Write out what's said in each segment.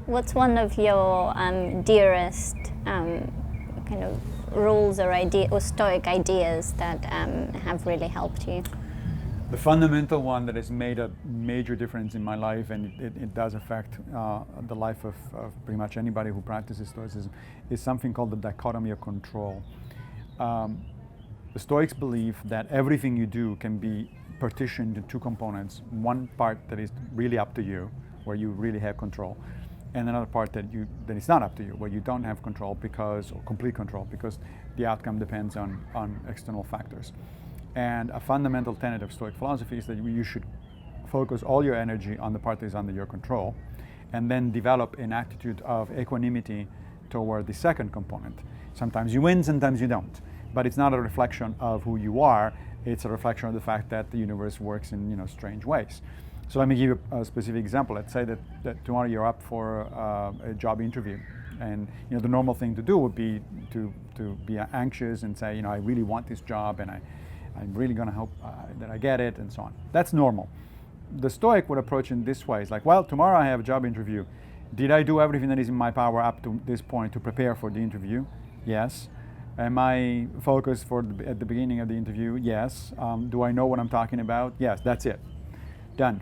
What's one of your dearest kind of rules or Stoic ideas that have really helped you? The fundamental one that has made a major difference in my life, and it does affect the life of pretty much anybody who practices Stoicism, is something called the dichotomy of control. The Stoics believe that everything you do can be partitioned into two components. One part that is really up to you, where you really have control, and another part that is not up to you, where you don't have control or complete control, because the outcome depends on external factors. And a fundamental tenet of Stoic philosophy is that you should focus all your energy on the part that is under your control, and then develop an attitude of equanimity toward the second component. Sometimes you win, sometimes you don't. But it's not a reflection of who you are, it's a reflection of the fact that the universe works in strange ways. So let me give you a specific example. Let's say that tomorrow you're up for a job interview, and the normal thing to do would be to be anxious and say, I really want this job, and I'm really going to hope that I get it, and so on. That's normal. The Stoic would approach in this way. It's like, well, tomorrow I have a job interview. Did I do everything that is in my power up to this point to prepare for the interview? Yes. Am I focused at the beginning of the interview? Yes. Do I know what I'm talking about? Yes. That's it. Done.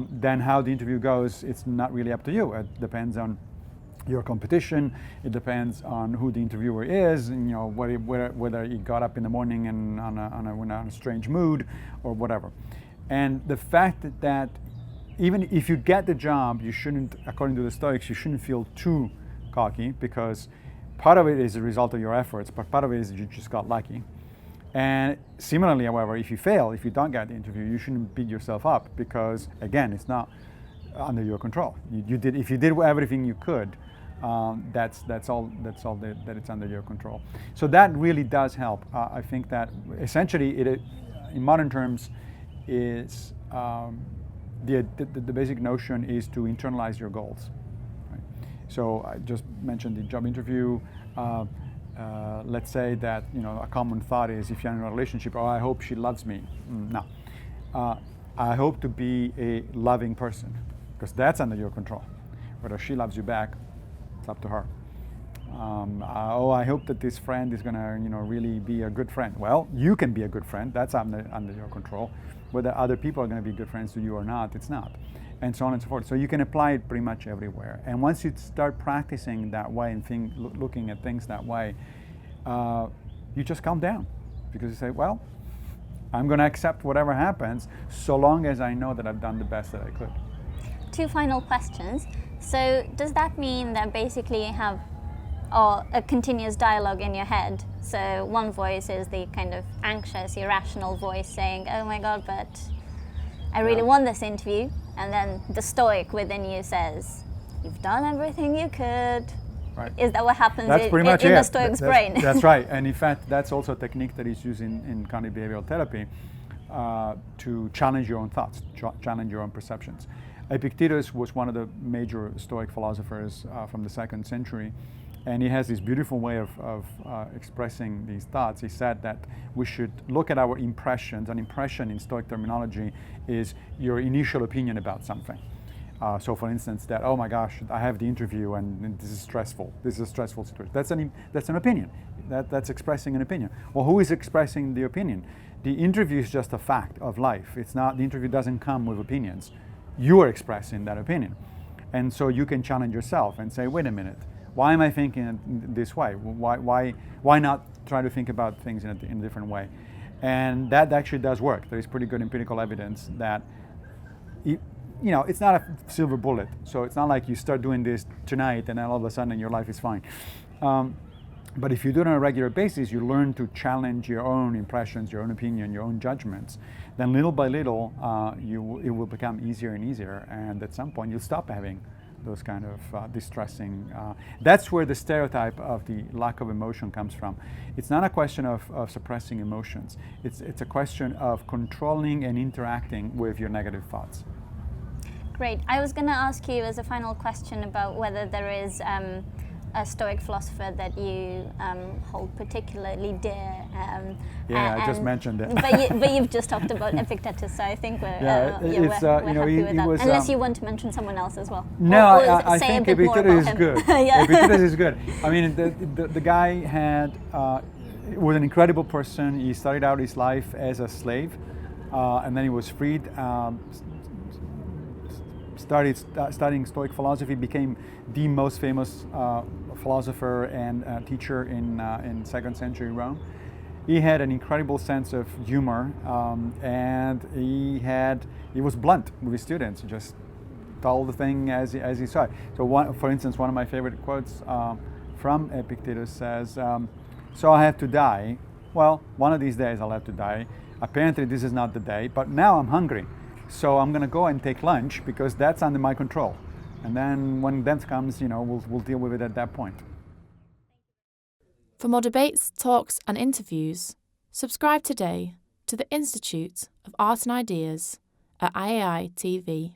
Then how the interview goes, it's not really up to you. It depends on your competition. It depends on who the interviewer is, whether he got up in the morning and on a strange mood or whatever. And the fact that even if you get the job, you shouldn't, according to the Stoics, you shouldn't feel too cocky, because part of it is a result of your efforts, but part of it is you just got lucky. And similarly, however, if you fail, if you don't get the interview, you shouldn't beat yourself up, because again, it's not under your control. If you did everything you could, that's all that it's under your control. So that really does help. I think that essentially it in modern terms is the basic notion is to internalize your goals. Right? So I just mentioned the job interview. Let's say that a common thought is, if you're in a relationship, I hope she loves me. No, I hope to be a loving person, because that's under your control. Whether she loves you back, it's up to her. I hope that this friend is going to really be a good friend. Well, you can be a good friend. That's under your control. Whether other people are going to be good friends to you or not, it's not. And so on and so forth. So you can apply it pretty much everywhere. And once you start practicing that way and looking at things that way, you just calm down, because you say, well, I'm going to accept whatever happens, so long as I know that I've done the best that I could. Two final questions. So does that mean that basically you have a continuous dialogue in your head? So one voice is the kind of anxious, irrational voice saying, oh my God, but I really want this interview. And then the Stoic within you says, you've done everything you could. Right. Is that what happens in the Stoic's brain? That's right. And in fact, that's also a technique that is used in cognitive behavioral therapy to challenge your own thoughts, challenge your own perceptions. Epictetus was one of the major Stoic philosophers from the 2nd century, and he has this beautiful way of expressing these thoughts. He said that we should look at our impressions. An impression in Stoic terminology is your initial opinion about something. So for instance, that, oh my gosh, I have the interview and this is stressful. This is a stressful situation. That's an opinion. That's expressing an opinion. Well, who is expressing the opinion? The interview is just a fact of life. It's not, the interview doesn't come with opinions. You are expressing that opinion. And so you can challenge yourself and say, wait a minute, why am I thinking it this way? Why not try to think about things in a different way? And that actually does work. There is pretty good empirical evidence that it's not a silver bullet. So it's not like you start doing this tonight and then all of a sudden your life is fine. But if you do it on a regular basis, you learn to challenge your own impressions, your own opinion, your own judgments. Then little by little, it will become easier and easier. And at some point, you'll stop having those kind of distressing. That's where the stereotype of the lack of emotion comes from. It's not a question of suppressing emotions. It's a question of controlling and interacting with your negative thoughts. Great. I was going to ask you as a final question about whether there is a Stoic philosopher that you hold particularly dear. I just mentioned it. but you've just talked about Epictetus, so I think we're happy with that. Unless you want to mention someone else as well. No, or I say think a bit more Epictetus about is him. good. Yeah. Epictetus is good. I mean, the guy was an incredible person. He started out his life as a slave, and then he was freed. Started studying Stoic philosophy, became the most famous philosopher and teacher in second century Rome. He had an incredible sense of humor, and he was blunt with his students. He just told the thing as he saw it. So, for instance, one of my favorite quotes from Epictetus says, "So I have to die. Well, one of these days I'll have to die. Apparently, this is not the day, but now I'm hungry. So I'm going to go and take lunch because that's under my control. And then when that comes, we'll deal with it at that point." For more debates, talks and interviews, subscribe today to the Institute of Art and Ideas at IAI TV.